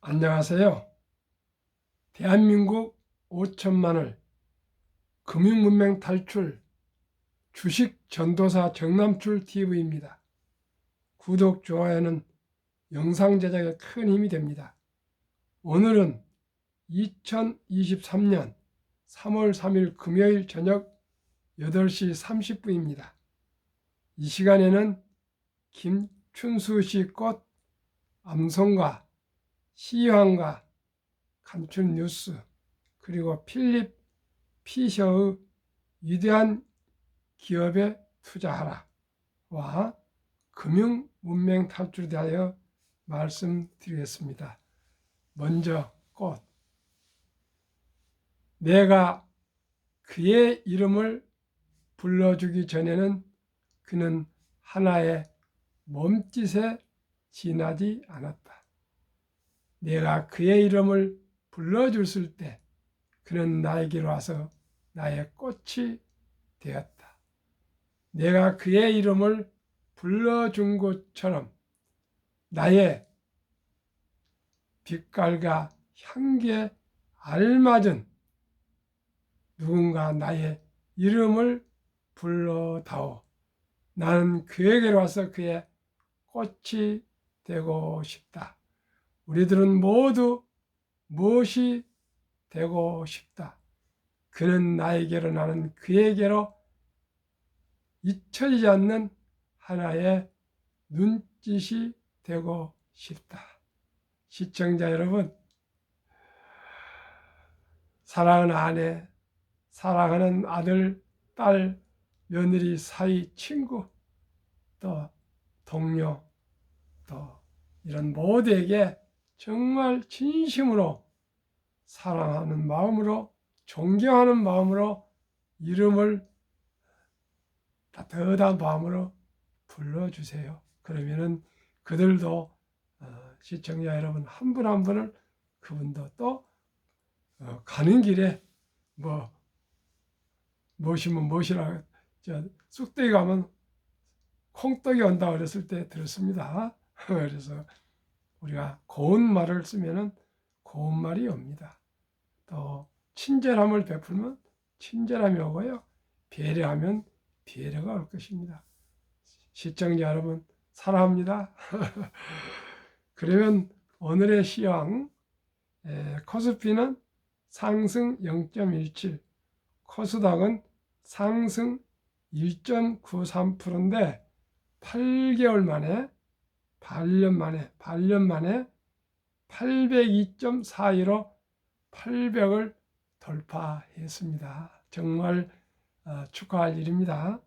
안녕하세요. 대한민국 5천만을 금융문맹 탈출 주식 전도사 정남출 TV입니다. 구독, 좋아요는 영상 제작에 큰 힘이 됩니다. 오늘은 2023년 3월 3일 금요일 저녁 8시 30분입니다. 이 시간에는 김춘수 씨 꽃 암송가, 시황과 간추린 뉴스, 그리고 필립 피셔의 위대한 기업에 투자하라와 금융 문맹 탈출에 대하여 말씀드리겠습니다. 먼저 꽃. 내가 그의 이름을 불러주기 전에는 그는 하나의 몸짓에 지나지 않았다. 내가 그의 이름을 불러줬을 때 그는 나에게로 와서 나의 꽃이 되었다. 내가 그의 이름을 불러준 것처럼 나의 빛깔과 향기에 알맞은 누군가 나의 이름을 불러다오. 나는 그에게로 와서 그의 꽃이 되고 싶다. 우리들은 모두 무엇이 되고 싶다. 그는 나에게로, 나는 그에게로 잊혀지지 않는 하나의 눈짓이 되고 싶다. 시청자 여러분, 사랑하는 아내, 사랑하는 아들, 딸, 며느리, 사위, 친구, 또 동료, 또 이런 모두에게 정말 진심으로 사랑하는 마음으로, 존경하는 마음으로 이름을 따뜻한 마음으로 불러주세요. 그러면은 그들도 시청자 여러분 한 분 한 분을 그분도 또 가는 길에 무엇이면 무엇이라 쑥대기 가면 콩떡이 온다 그랬을 때 들었습니다. 그래서 우리가 고운 말을 쓰면은 고운 말이 옵니다. 또 친절함을 베풀면 친절함이 오고요. 배려하면 배려가 올 것입니다. 시청자 여러분 사랑합니다. 그러면 오늘의 시황, 코스피는 상승 0.17, 코스닥은 상승 1.93%인데 8개월 만에, 반년 만에 802.42로 800을 돌파했습니다. 정말 축하할 일입니다.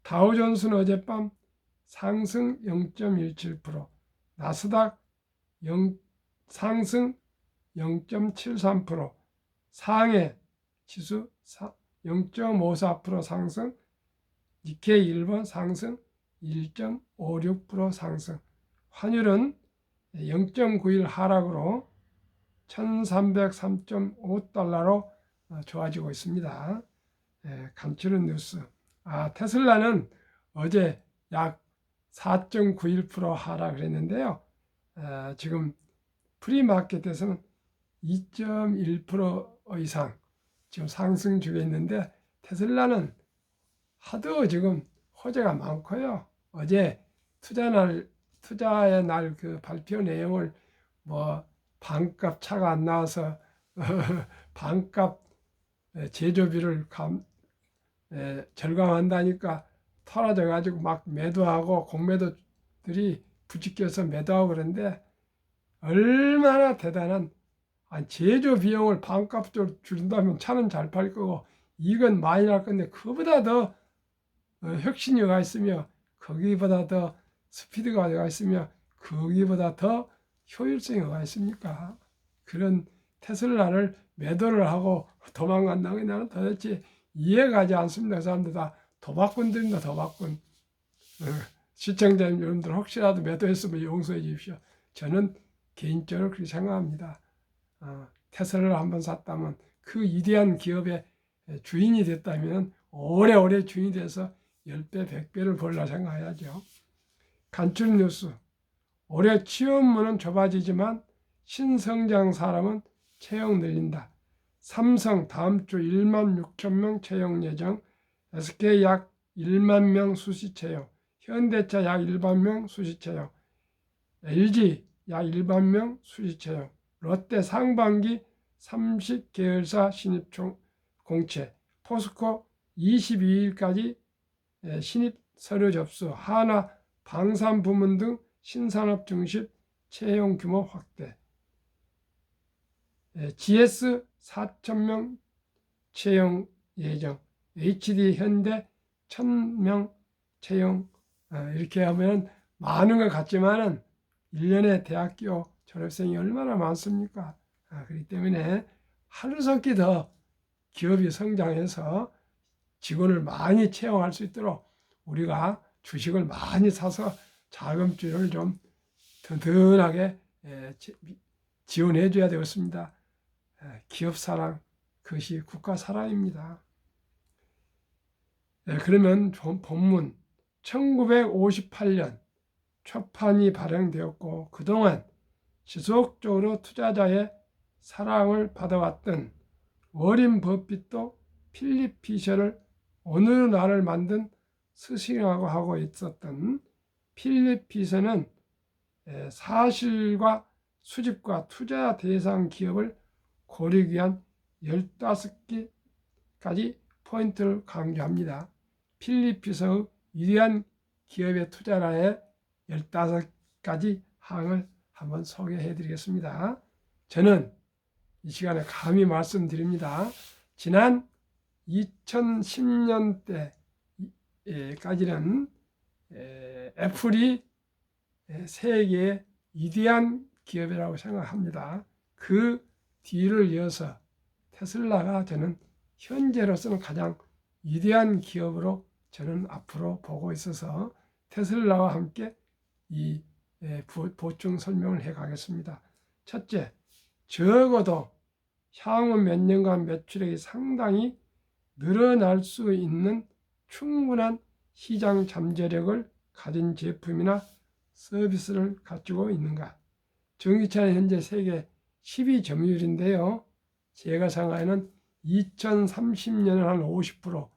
다우존스는 어젯밤 상승 0.17%, 나스닥 상승 0.73%, 상해 지수 0.54% 상승, 니케이 일본 상승 1.56% 상승, 환율은 0.91 하락으로 1303.5달러로 좋아지고 있습니다. 간추린 뉴스. 테슬라는 어제 약 4.91% 하락을 했는데요. 지금 프리마켓에서는 2.1% 이상 지금 상승 중에 있는데 테슬라는 하도 지금 호재가 많고요. 어제 투자의 날 그 발표 내용을 반값 차가 안 나와서 반값 제조비를 절감한다니까 털어져 가지고 막 매도하고 공매도들이 부추겨서 매도하고 그러는데 얼마나 대단한 제조 비용을 반값으로 준다면 차는 잘 팔 거고 이건 많이 날 건데 그보다 더 혁신이 있으며 거기보다 더 스피드가 있으며 거기보다 더 효율성이 있습니까? 그런 테슬라를 매도를 하고 도망간다는 게 나는 도대체 이해가지 않습니다. 그 사람들 다 도박꾼들입니다. 도박꾼. 시청자 여러분들 혹시라도 매도했으면 용서해 주십시오. 저는 개인적으로 그렇게 생각합니다. 테슬라를 한번 샀다면 그 위대한 기업의 주인이 됐다면 오래오래 주인이 돼서 10배, 100배를 벌라 생각해야죠. 간추린 뉴스. 올해 취업문은 좁아지지만 신성장 사람은 채용 늘린다. 삼성 다음 주 1만 6천 명 채용 예정. SK 약 1만 명 수시 채용. 현대차 약 1만 명 수시 채용. LG 약 1만 명 수시 채용. 롯데 상반기 30계열사 신입 공채. 포스코 22일까지 신입 서류 접수. 하나 방산 부문 등 신산업 중심 채용 규모 확대. GS 4,000명 채용 예정. HD 현대 1,000명 채용. 이렇게 하면 많은 것 같지만은 1년에 대학교 졸업생이 얼마나 많습니까? 그렇기 때문에 하루속히 더 기업이 성장해서 직원을 많이 채용할 수 있도록 우리가 주식을 많이 사서 자금줄을 좀 든든하게 지원해 줘야 되겠습니다. 기업 사랑, 그것이 국가 사랑입니다. 그러면 본문 1958년 초판이 발행되었고 그동안 지속적으로 투자자의 사랑을 받아왔던 워린 버핏도 필립 피셔를 어느 날을 만든 스승이라고 하고 있었던 필립 피셔는 사실과 수집과 투자 대상 기업을 고르기 위한 15개까지 포인트를 강조합니다. 필립 피셔의 위대한 기업의 투자라의 15가지 항을 한번 소개해 드리겠습니다. 저는 이 시간에 감히 말씀드립니다. 지난 2010년대까지는 애플이 세계의 위대한 기업이라고 생각합니다. 그 뒤를 이어서 테슬라가 저는 현재로서는 가장 위대한 기업으로 저는 앞으로 보고 있어서 테슬라와 함께 이 보충 설명을 해 가겠습니다. 첫째, 적어도 향후 몇 년간 매출액이 상당히 늘어날 수 있는 충분한 시장 잠재력을 가진 제품이나 서비스를 가지고 있는가. 전기차는 현재 세계 10위 점유율인데요. 제가 생각에는 2030년에 한 50%,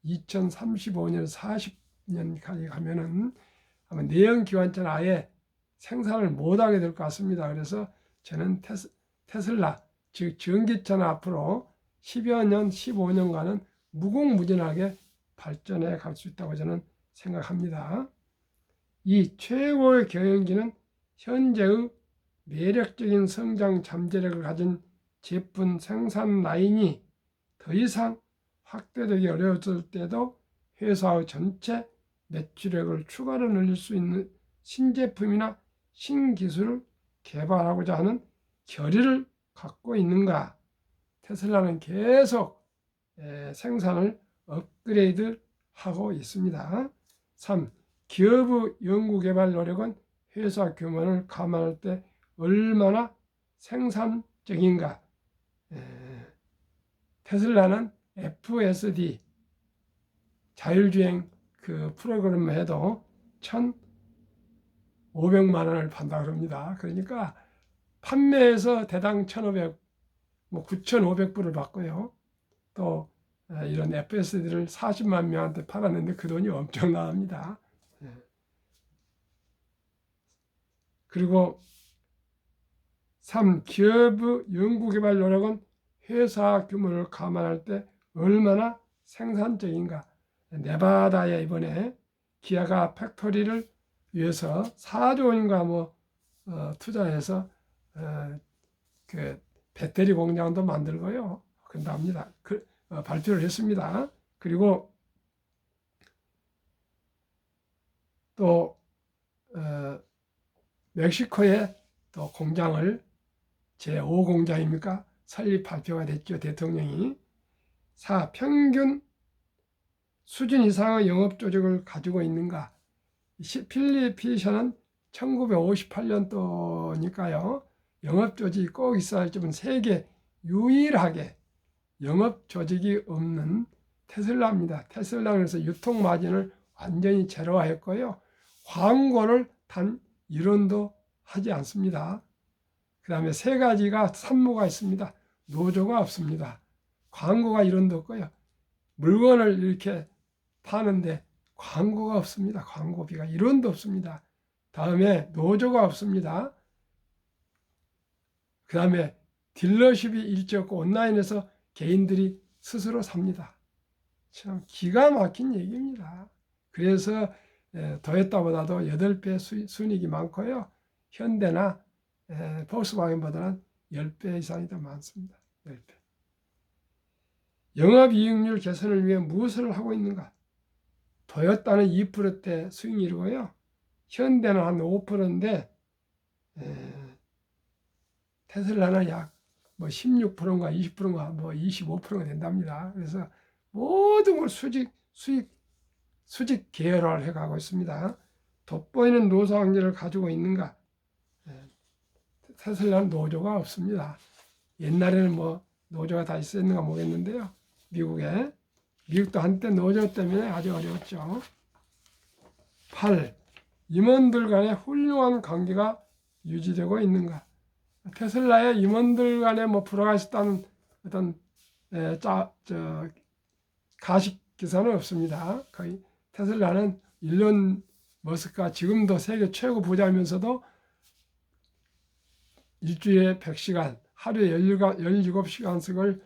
2035년 40년까지 가면은 아마 내연기관차는 아예 생산을 못하게 될 것 같습니다. 그래서 저는 테슬라, 즉 전기차는 앞으로 10여 년, 15년간은 무궁무진하게 발전해 갈 수 있다고 저는 생각합니다. 이 최고의 경영진은 현재의 매력적인 성장 잠재력을 가진 제품 생산 라인이 더 이상 확대되기 어려웠을 때도 회사의 전체 매출액을 추가로 늘릴 수 있는 신제품이나 신기술을 개발하고자 하는 결의를 갖고 있는가. 테슬라는 계속 생산을 업그레이드하고 있습니다. 3. 기업의 연구개발 노력은 회사 규모를 감안할 때 얼마나 생산적인가. 테슬라는 FSD 자율주행 그 프로그램만 해도 1,500만 원을 판다 그럽니다. 그러니까 판매에서 대당 1,500, 9,500불을 받고요. 또 이런 FSD를 40만 명한테 팔았는데 그 돈이 엄청납니다. 그리고 3. 기업의 연구개발 노력은 회사 규모를 감안할 때 얼마나 생산적인가. 네바다에 이번에 기아가 팩토리를 위해서 4조 원인가 투자해서 그 배터리 공장도 만들고요. 그런답니다. 발표를 했습니다. 그리고 또 멕시코에 또 공장을 제5공장입니까? 설립 발표가 됐죠. 대통령이. 4. 평균 수준 이상의 영업 조직을 가지고 있는가? 필립 피셔는 1958년도니까요. 영업 조직이 꼭 있어야 할 점은 세계 유일하게 영업 조직이 없는 테슬라입니다. 테슬라에서 유통 마진을 완전히 제로화했고요. 광고를 단 1원도 하지 않습니다. 그 다음에 세 가지가 산모가 있습니다. 노조가 없습니다. 광고가 이론도 없고요. 물건을 이렇게 파는데 광고가 없습니다. 광고비가 이론도 없습니다. 다음에 노조가 없습니다. 그 다음에 딜러십이 일체 없고 온라인에서 개인들이 스스로 삽니다. 참 기가 막힌 얘기입니다. 그래서 도요타보다도 8배 순이익이 많고요. 현대나 폭스바겐보다는 10배 이상이 더 많습니다. 10배. 영업이익률 개선을 위해 무엇을 하고 있는가? 도요타는 2%대 수익률이고요. 현대는 한 5%인데 테슬라는 약 16%인가 20%인가 25%가 된답니다. 그래서 모든 걸 수직 계열화를 해가고 있습니다. 돋보이는 노조 관계를 가지고 있는가? 테슬라는 노조가 없습니다. 옛날에는 노조가 다 있었는가 모르겠는데요. 미국도 한때 노조 때문에 아주 어려웠죠. 8. 임원들 간의 훌륭한 관계가 유지되고 있는가? 테슬라의 임원들 간에 불화가 있었다는 어떤 가식 기사는 없습니다. 거의 테슬라는 일론 머스크가 지금도 세계 최고 부자면서도 일주일에 100시간, 하루에 17시간씩을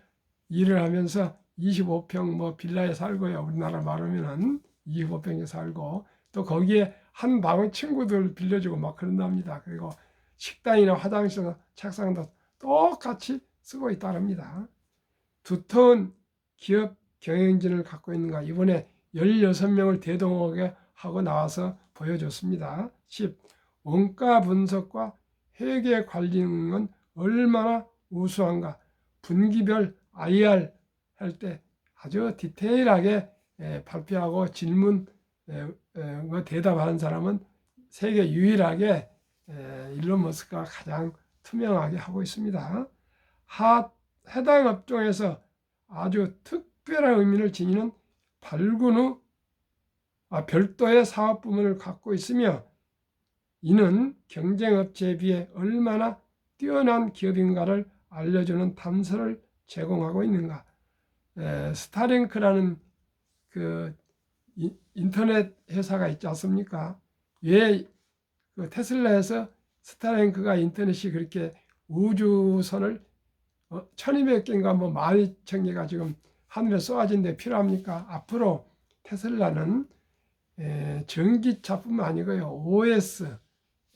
일을 하면서 25평 빌라에 살고요. 우리나라 말하면은 25평에 살고 또 거기에 한 방은 친구들 빌려주고 막 그런답니다. 그리고 식당이나 화장실, 책상도 똑같이 쓰고 있다랍니다. 두터운 기업 경영진을 갖고 있는가? 이번에 16명을 대동하게 하고 나와서 보여줬습니다. 10. 원가 분석과 회계 관리는 얼마나 우수한가? 분기별 IR 할 때 아주 디테일하게 발표하고 질문 대답하는 사람은 세계 유일하게 일론 머스크가 가장 투명하게 하고 있습니다. 해당 업종에서 아주 특별한 의미를 지니는 발굴 후 별도의 사업 부문을 갖고 있으며 이는 경쟁업체에 비해 얼마나 뛰어난 기업인가를 알려주는 단서를 제공하고 있는가. 스타링크라는 그 인터넷 회사가 있지 않습니까? 왜 그 테슬라에서 스타링크가 인터넷이 그렇게 우주선을 1200개인가 12,000개가 지금 하늘에 쏘아진 데 필요합니까? 앞으로 테슬라는 전기차뿐만 아니고요. OS,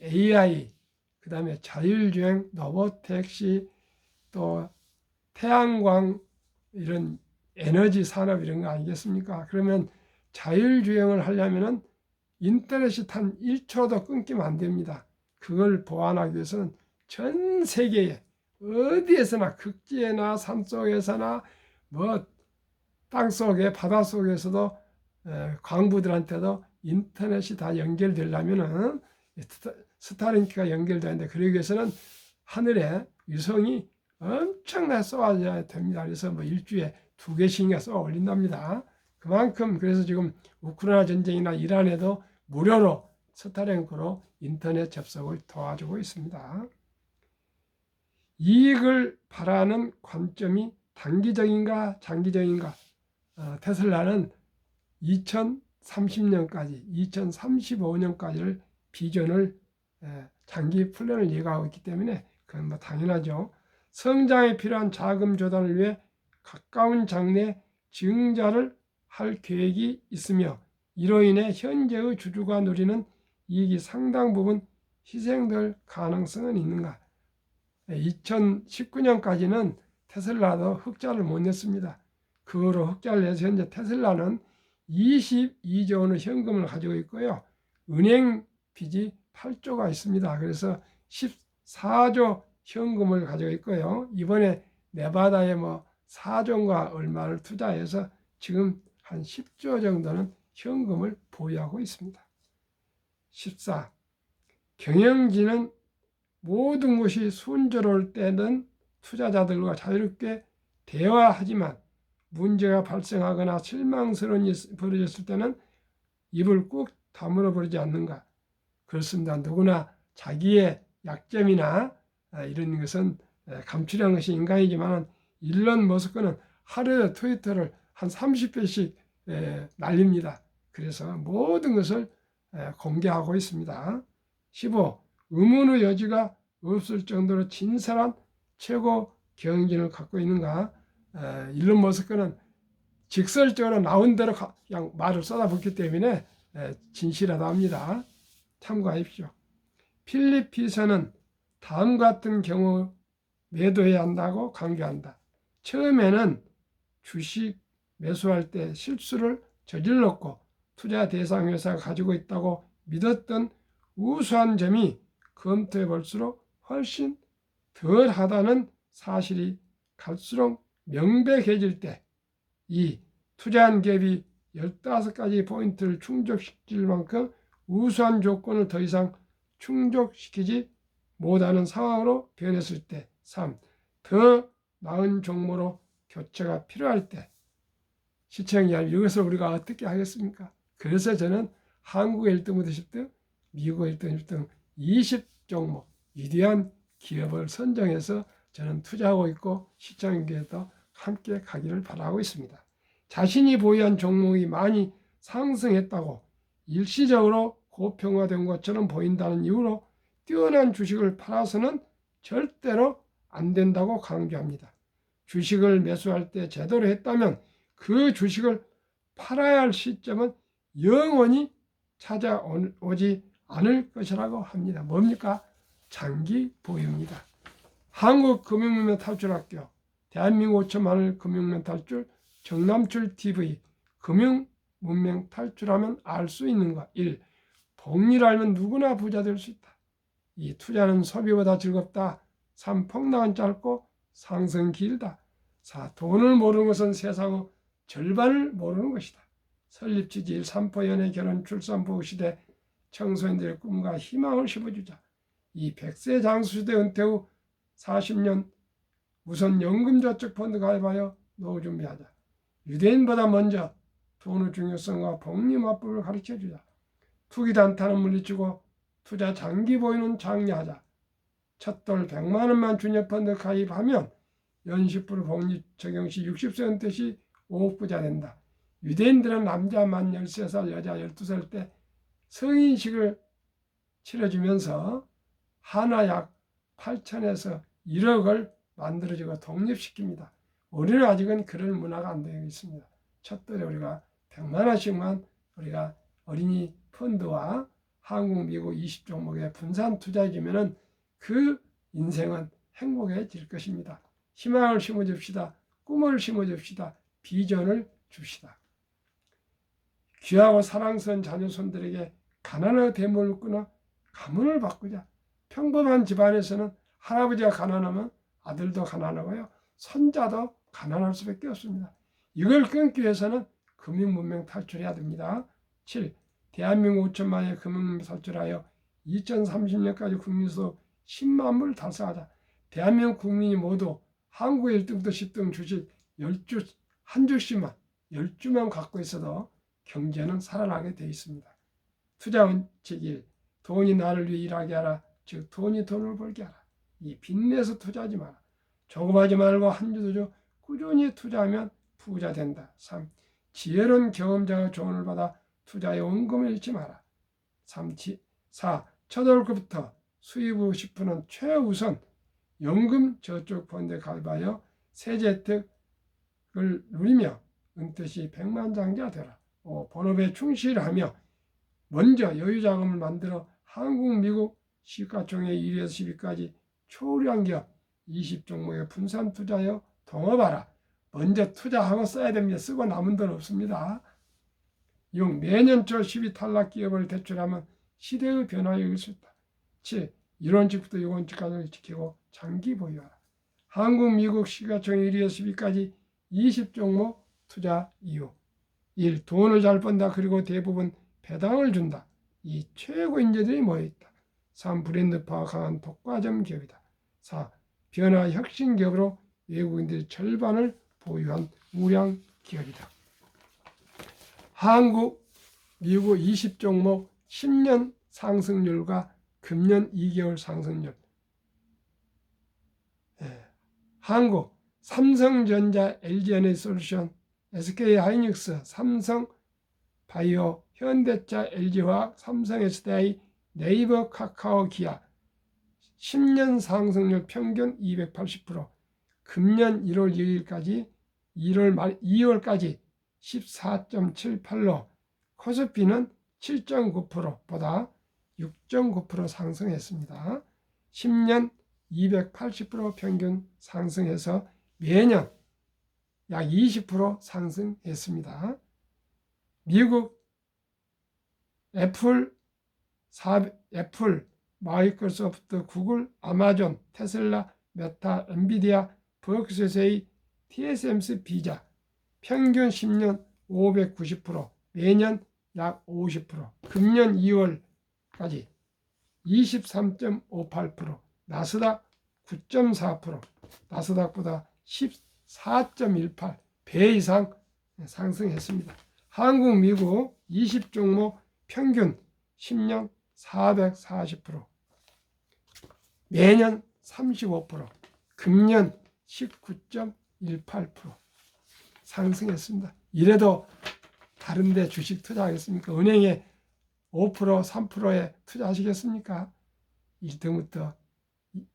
AI, 그 다음에 자율주행, 로봇택시, 또 태양광 이런 에너지 산업 이런 거 아니겠습니까? 그러면 자율주행을 하려면은 인터넷이 단 1초도 끊기면 안 됩니다. 그걸 보완하기 위해서는 전 세계에 어디에서나 극지에나 산속에서나 땅속에 바닷속에서도 광부들한테도 인터넷이 다 연결되려면은 스타링크가 연결되는데 그러기 위해서는 하늘에 위성이 엄청나게 쏘아져야 됩니다. 그래서 일주일에 2개씩이나 쏘아 올린답니다. 그만큼 그래서 지금 우크라이나 전쟁이나 이란에도 무료로 스타링크로 인터넷 접속을 도와주고 있습니다. 이익을 바라는 관점이 단기적인가 장기적인가? 테슬라는 2030년까지 2035년까지를 비전을 장기 플랜을 예고하고 있기 때문에 그건 당연하죠. 성장에 필요한 자금 조달을 위해 가까운 장래에 증자를 할 계획이 있으며 이로 인해 현재의 주주가 누리는 이익이 상당 부분 희생될 가능성은 있는가? 2019년까지는 테슬라도 흑자를 못 냈습니다. 그거로 흑자를 내서 현재 테슬라는 22조 원의 현금을 가지고 있고요. 은행 빚이 8조가 있습니다. 그래서 14조 현금을 가지고 있고요. 이번에 네바다에 4조인가 얼마를 투자해서 지금 한 10조 정도는 현금을 보유하고 있습니다. 14. 경영진은 모든 것이 순조로울 때는 투자자들과 자유롭게 대화하지만 문제가 발생하거나 실망스러운 일이 벌어졌을 때는 입을 꾹 다물어 버리지 않는가? 그렇습니다. 누구나 자기의 약점이나 이런 것은 감추려는 것이 인간이지만 일론 머스크는 하루에 트위터를 한 30회씩 날립니다. 그래서 모든 것을 공개하고 있습니다. 15. 의문의 여지가 없을 정도로 진솔한 최고 경영진을 갖고 있는가? 일론 머스크는 직설적으로 나온 대로 그냥 말을 쏟아붓기 때문에 진실하다 합니다. 참고하십시오. 필립 피서는 다음 같은 경우 매도해야 한다고 강조한다. 처음에는 주식 매수할 때 실수를 저질렀고 투자 대상 회사가 가지고 있다고 믿었던 우수한 점이 검토해 볼수록 훨씬 덜 하다는 사실이 갈수록 명백해질 때 이 투자한 기업이 15가지 포인트를 충족시킬 만큼 우수한 조건을 더 이상 충족시키지 못하는 상황으로 변했을 때 3. 더 나은 종목으로 교체가 필요할 때 시청자 이것을 우리가 어떻게 하겠습니까? 그래서 저는 한국의 1등부터 10등, 미국의 1등, 10등 20종목 위대한 기업을 선정해서 저는 투자하고 있고 시청자에도 함께 가기를 바라고 있습니다. 자신이 보유한 종목이 많이 상승했다고 일시적으로 고평가된 것처럼 보인다는 이유로 뛰어난 주식을 팔아서는 절대로 안 된다고 강조합니다. 주식을 매수할 때 제대로 했다면 그 주식을 팔아야 할 시점은 영원히 찾아오지 않을 것이라고 합니다. 뭡니까? 장기 보유입니다. 한국금융문명 탈출학교, 대한민국 5천만을 금융문명 탈출, 정남출 TV, 금융문명 탈출하면 알 수 있는 것. 1. 복리를 알면 누구나 부자 될 수 있다. 2. 투자는 소비보다 즐겁다. 3. 폭락은 짧고 상승 길다. 4. 돈을 모르는 것은 세상의 절반을 모르는 것이다. 설립 취지 1. 삼포 연애 결혼 출산 부부 시대 청소년들의 꿈과 희망을 심어주자. 2. 100세 장수 시대 은퇴 후 40년 우선 연금저축펀드 가입하여 노후 준비하자. 유대인보다 먼저 돈의 중요성과 복리마법을 가르쳐주자. 투기 단타는 물리치고 투자 장기 보유는 장려하자. 첫돌 100만 원만 주녀펀드 가입하면 연 10% 복리 적용 시 60세 은퇴 시 5억 부자 된다. 유대인들은 남자 만 13살, 여자 12살 때 성인식을 치러주면서 하나 약 8천에서 1억을 만들어주고 독립시킵니다. 우리는 아직은 그런 문화가 안 되어 있습니다. 첫돌에 우리가 100만 원씩만 우리가 어린이 펀드와 한국, 미국 20종목에 분산 투자해주면 그 인생은 행복해질 것입니다. 희망을 심어줍시다. 꿈을 심어줍시다. 비전을 줍시다. 귀하고 사랑스러운 자녀손들에게 가난의 대물을 끊어 가문을 바꾸자. 평범한 집안에서는 할아버지가 가난하면 아들도 가난하고요. 손자도 가난할 수밖에 없습니다. 이걸 끊기 위해서는 금융문명 탈출해야 됩니다. 7. 대한민국 5천만의 금융문명 탈출하여 2030년까지 국민수 10만 불 달성하자. 대한민국 국민이 모두 한국의 1등부터 10등 주식 10주, 한 주씩만 10주만 갖고 있어도 경제는 살아나게 되어 있습니다. 투자 원칙 1. 돈이 나를 위해 일하게 하라. 즉 돈이 돈을 벌게 하라. 2. 빚내서 투자하지 마라. 조급하지 말고 한 주도 줘 꾸준히 투자하면 부자 된다. 3. 지혜로운 경험자의 조언을 받아 투자에 원금을 잃지 마라. 4. 첫 월급부터 수입 후 10%는 최우선 연금 저축 펀드에 가입하여 세제 혜택을 누리며 은퇴 시 백만장자 되라. 5. 본업에 충실하며 먼저 여유자금을 만들어 한국, 미국 시가총액 1위에서 10위까지 초우량 기업 20종목에 분산 투자하여 동업하라. 먼저 투자하고 써야 됩니다. 쓰고 남은 돈 없습니다. 6. 매년 초 10위 탈락 기업을 대출하면 시대의 변화에 이을 수 있다. 7. 1원칙부터 6원칙까지 지키고 장기 보유하라. 한국, 미국 시가총액 1위에서 10위까지 20종목 투자 이유. 1. 돈을 잘 번다. 그리고 대부분 배당을 준다. 2. 최고 인재들이 모여있다. 3. 브랜드파가 강한 독과점 기업이다. 4. 변화 혁신 기업으로 외국인들의 절반을 보유한 우량 기업이다. 한국, 미국 20종목 10년 상승률과 금년 2개월 상승률 한국 삼성전자, LG에너지솔루션, SK하이닉스, 삼성바이오, 현대차, LG화학, 삼성SDI, 네이버, 카카오, 기아 10년 상승률 평균 280%, 금년 1월 2일까지 2월까지 14.78로 코스피는 7.9%보다 6.9% 상승했습니다. 10년 280% 평균 상승해서 매년 약 20% 상승했습니다. 미국 애플, 마이크로소프트, 구글, 아마존, 테슬라, 메타, 엔비디아, 버크셔세이, TSMC, 비자 평균 10년 590%, 매년 약 50%, 금년 2월까지 23.58%, 나스닥 9.4%, 나스닥보다 14.18배 이상 상승했습니다. 한국, 미국 20종목 평균 10년 440%, 매년 35%, 금년 19.18% 상승했습니다. 이래도 다른데 주식 투자하겠습니까? 은행에 5%, 3%에 투자하시겠습니까? 1등부터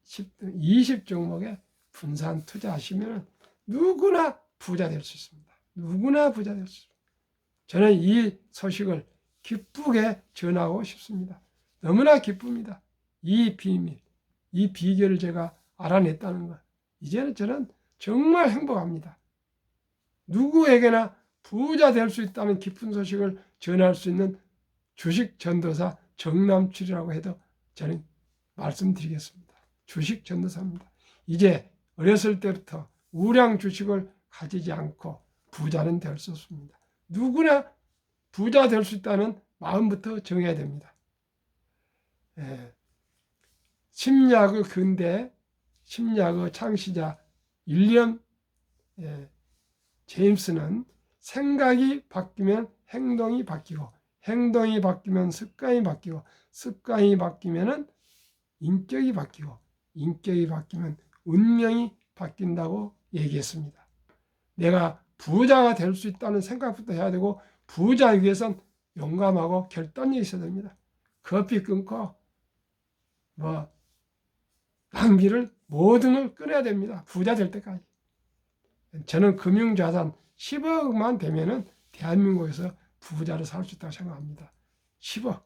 10등, 20종목에 분산 투자하시면 누구나 부자 될 수 있습니다. 누구나 부자 될 수 있습니다. 저는 이 소식을 기쁘게 전하고 싶습니다. 너무나 기쁩니다. 이 비밀, 이 비결을 제가 알아냈다는 것. 이제는 저는 정말 행복합니다. 누구에게나 부자 될 수 있다는 기쁜 소식을 전할 수 있는 주식 전도사 정남출이라고 해도 저는 말씀드리겠습니다. 주식 전도사입니다. 이제 어렸을 때부터 우량 주식을 가지지 않고 부자는 될 수 없습니다. 누구나 부자 될 수 있다는 마음부터 정해야 됩니다. 심리학의 근대, 심리학의 창시자 윌리엄 제임스는 생각이 바뀌면 행동이 바뀌고, 행동이 바뀌면 습관이 바뀌고, 습관이 바뀌면 인격이 바뀌고, 인격이 바뀌면 운명이 바뀐다고 얘기했습니다. 내가 부자가 될 수 있다는 생각부터 해야 되고, 부자이기 위해선 용감하고 결단력이 있어야 됩니다. 커피 끊고 낭비를 모든 걸 끊어야 됩니다. 부자 될 때까지. 저는 금융자산 10억만 되면은 대한민국에서 부자로 살 수 있다고 생각합니다. 10억.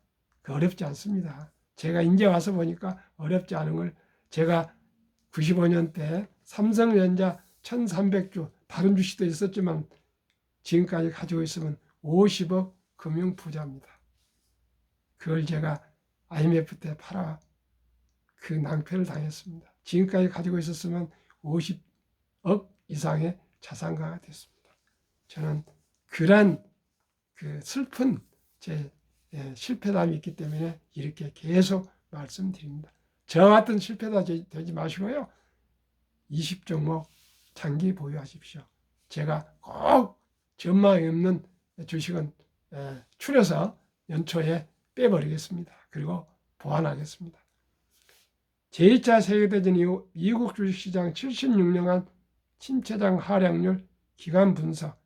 어렵지 않습니다. 제가 이제 와서 보니까 어렵지 않은 걸, 제가 95년 때 삼성전자 1300주, 다른 주식도 있었지만 지금까지 가지고 있으면 50억 금융 부자입니다. 그걸 제가 IMF 때 팔아 그 낭패를 당했습니다. 지금까지 가지고 있었으면 50억 이상의 자산가가 됐습니다. 저는 그런 슬픈 제 실패담이 있기 때문에 이렇게 계속 말씀드립니다. 저 같은 실패다 되지 마시고요. 20종목 장기 보유하십시오. 제가 꼭 전망이 없는 주식은 추려서 연초에 빼버리겠습니다. 그리고 보완하겠습니다. 제2차 세계대전 이후 미국 주식시장 76년간 침체장 하락률 기간 분석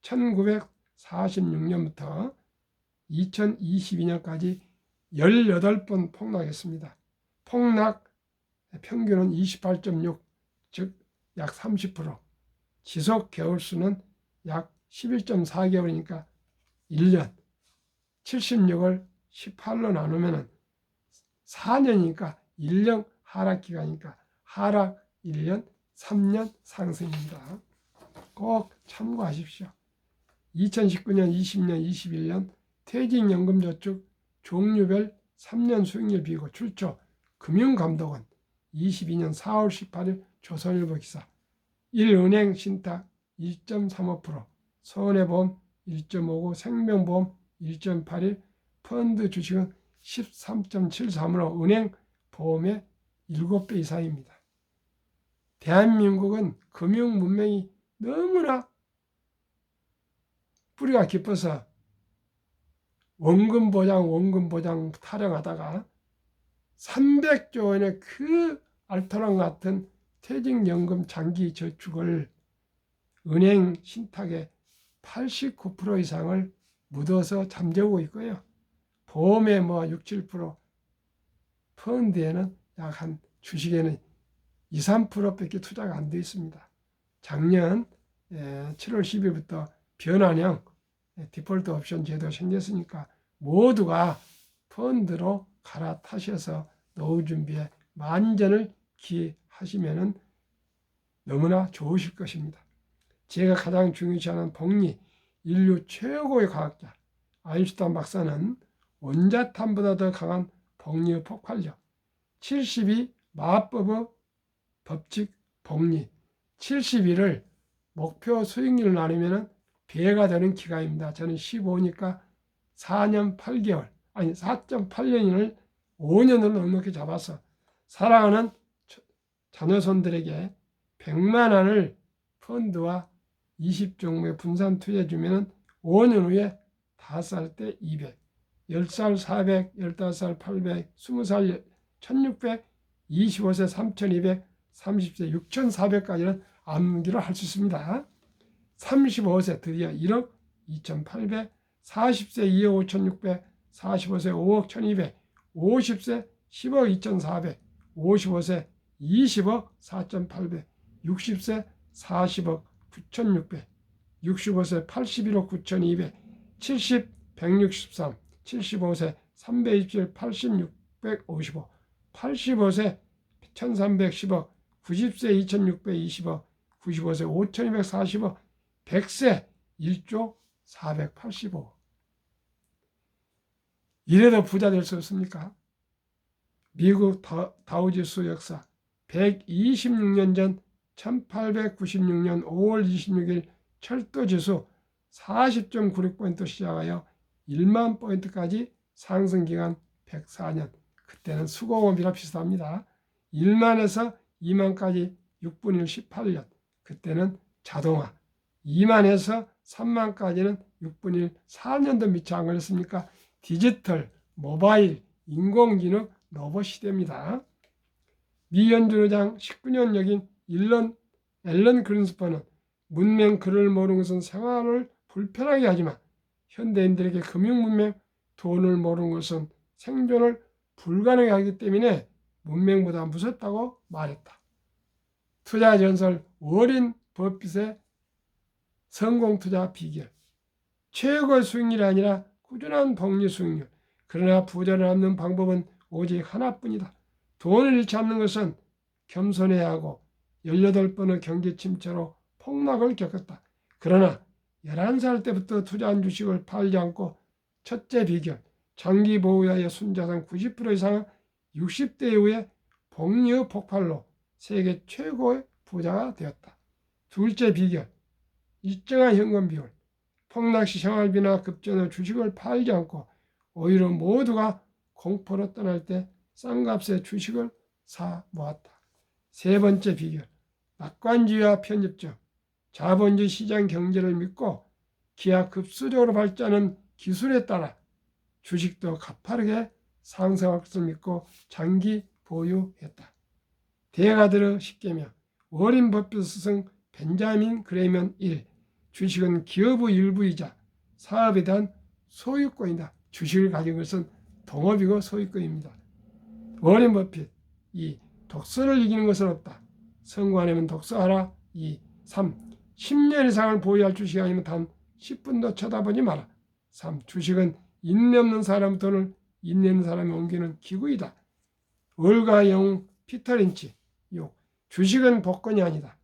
1946년부터 2022년까지 18번 폭락했습니다. 폭락 평균은 28.6, 즉 약 30%, 지속 개월수는 약 11.4개월이니까 1년, 76을 18로 나누면 4년이니까 1년 하락 기간이니까 하락 1년, 3년 상승입니다. 꼭 참고하십시오. 2019년, 20년, 21년 퇴직연금저축 종류별 3년 수익률 비교 출처 금융감독원 22년 4월 18일 조선일보 기사 1은행 신탁 2.35%, 손해보험 1.59, 생명보험 1.81, 펀드 주식은 13.73으로 은행 보험의 7배 이상입니다. 대한민국은 금융 문명이 너무나 뿌리가 깊어서 원금 보장 타령하다가 300조 원의 그 알토란 같은 퇴직연금 장기 저축을 은행 신탁의 89% 이상을 묻어서 잠재우고 있고요. 보험에 뭐 6, 7%, 펀드에는 약 한 주식에는 2, 3%밖에 투자가 안 되어 있습니다. 작년 7월 10일부터 변환형 디폴트 옵션 제도 생겼으니까 모두가 펀드로 갈아타셔서 노후 준비에 만전을 기하시면 너무나 좋으실 것입니다. 제가 가장 중요시하는 복리, 인류 최고의 과학자 아인슈타인 박사는 원자탄보다 더 강한 복리의 폭발력, 72 마법의 법칙 복리, 71을 목표 수익률을 나누면 배가 되는 기간입니다. 저는 15니까 4년 8개월, 아니 4.8년을 5년을 넉넉히 잡아서 사랑하는 자녀손들에게 100만 원을 펀드와 20종목에 분산 투자해 주면 5년 후에 5살 때 200, 10살 400, 15살 800, 20살 1600, 25세 3200, 30세 6400까지는 암기를 할 수 있습니다. 35세 드디어 1억 2800, 40세 2억 5600, 45세 5억 1200, 50세 10억 2400, 55세 20억 4800, 60세 40억 9600, 65세 81억 9200, 70, 163, 75세 327, 80, 655, 85세 1310억, 90세 2620억, 95세 5240억, 100세 1조 485억. 이래도 부자 될 수 없습니까? 미국 다우지수 역사 126년 전 1896년 5월 26일 철도지수 40.96포인트 시작하여 1만 포인트까지 상승기간 104년. 그때는 수공업이라 비슷합니다. 1만에서 2만까지 6분의 1 18년. 그때는 자동화. 2만에서 3만까지는 6분의 1 4년도 미처 안 걸렸습니까? 디지털, 모바일, 인공지능, 로봇 시대입니다. 미 연준의장 19년 역인 앨런 그린스펀은 문명 글을 모르는 것은 생활을 불편하게 하지만 현대인들에게 금융문명, 돈을 모르는 것은 생존을 불가능하게 하기 때문에 문명보다 무섭다고 말했다. 투자 전설 워렌 버핏의 성공 투자 비결. 최고의 수익률이 아니라 꾸준한 복리 수익률. 그러나 부자를 얻는 방법은 오직 하나뿐이다. 돈을 잃지 않는 것은 겸손해야 하고 18번의 경기 침체로 폭락을 겪었다. 그러나 11살 때부터 투자한 주식을 팔지 않고 첫째 비결, 장기 보유하여 순자산 90% 이상은 60대 이후에 복리의 폭발로 세계 최고의 부자가 되었다. 둘째 비결, 일정한 현금 비율, 폭락시 생활비나 급전의 주식을 팔지 않고 오히려 모두가 공포로 떠날 때 싼 값에 주식을 사 모았다. 세 번째 비결, 낙관주의와 편집점, 자본주의 시장 경제를 믿고 기하급수적으로 발전하는 기술에 따라 주식도 가파르게 상승할 것을 믿고 장기 보유했다. 대가들의 10계명, 워렌 버핏 스승 벤자민 그레이먼 1. 주식은 기업의 일부이자 사업에 대한 소유권이다. 주식을 가진 것은 동업이고 소유권입니다. 워렌 버핏 2. 독서를 이기는 것은 없다. 성공하려면 독서하라. 2. 3. 10년 이상을 보유할 주식이 아니면 단 10분도 쳐다보지 마라. 3. 주식은 인내 없는 사람 돈을 인내 있는 사람이 옮기는 기구이다. 월가 영웅 피터 린치. 6. 주식은 복권이 아니다.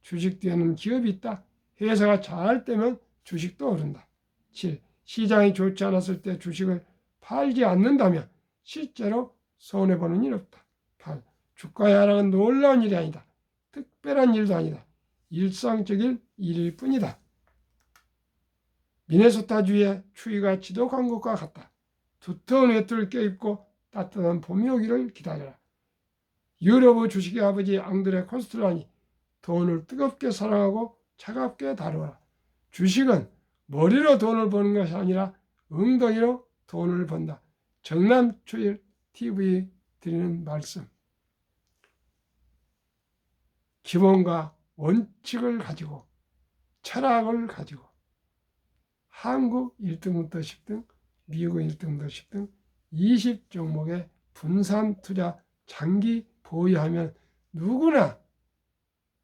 주식 뒤에는 기업이 있다. 회사가 잘 되면 주식도 오른다. 7. 시장이 좋지 않았을 때 주식을 팔지 않는다면 실제로 손해보는 일 없다. 8. 주가의 하락은 놀라운 일이 아니다. 특별한 일도 아니다. 일상적인 일일 뿐이다. 미네소타주의 추위가 지독한 것과 같다. 두터운 외투를 껴입고 따뜻한 봄이 오기를 기다려라. 유럽의 주식의 아버지 앙드레 코스트라니 돈을 뜨겁게 사랑하고 차갑게 다루어라. 주식은 머리로 돈을 버는 것이 아니라 엉덩이로 돈을 번다. 정남초일 TV 드리는 말씀. 기본과 원칙을 가지고 철학을 가지고 한국 1등부터 10등, 미국 1등부터 10등 20종목의 분산 투자 장기 보유하면 누구나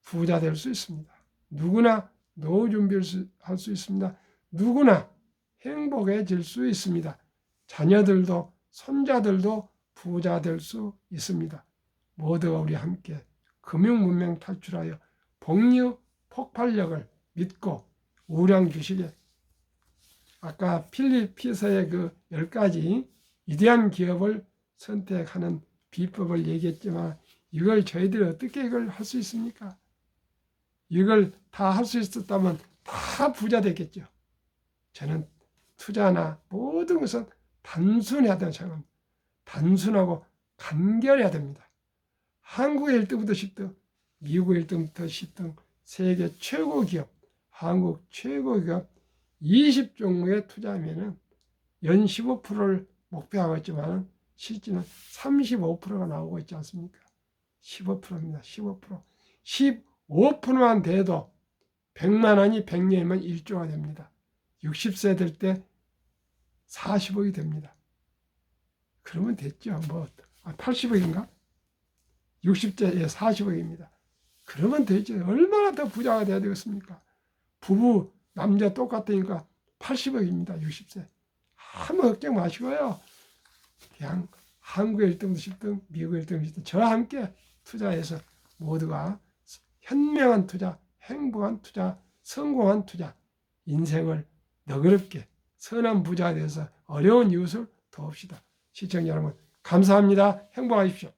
부자 될 수 있습니다. 누구나 노후 준비를 할 수 있습니다. 누구나 행복해질 수 있습니다. 자녀들도 손자들도 부자 될 수 있습니다. 모두가 우리 함께 금융문명 탈출하여 복류 폭발력을 믿고 우량 주식에 아까 필립 피서의 그 10가지 위대한 기업을 선택하는 비법을 얘기했지만 이걸 저희들이 어떻게 이걸 할 수 있습니까? 이걸 다 할 수 있었다면 다 부자 됐겠죠. 저는 투자나 모든 것은 단순해야 된다고 생각합니다. 단순하고 간결해야 됩니다. 한국의 1등부터 10등, 미국의 1등부터 10등, 세계 최고 기업, 한국 최고 기업 20종목에 투자하면 연 15%를 목표하고 있지만 실제는 35%가 나오고 있지 않습니까? 15%입니다. 15%. 15%만 돼도 100만 원이 100년이면 1조가 됩니다. 60세 될 때 40억이 됩니다. 그러면 됐죠. 80억인가? 60세에 40억입니다. 그러면 되죠. 얼마나 더 부자가 돼야 되겠습니까? 부부, 남자 똑같으니까 80억입니다. 60세. 아무 걱정 마시고요. 그냥 한국의 1등, 10등, 미국의 1등, 10등 저와 함께 투자해서 모두가 현명한 투자, 행복한 투자, 성공한 투자, 인생을 너그럽게 선한 부자가 돼서 어려운 이웃을 도웁시다. 시청자 여러분 감사합니다. 행복하십시오.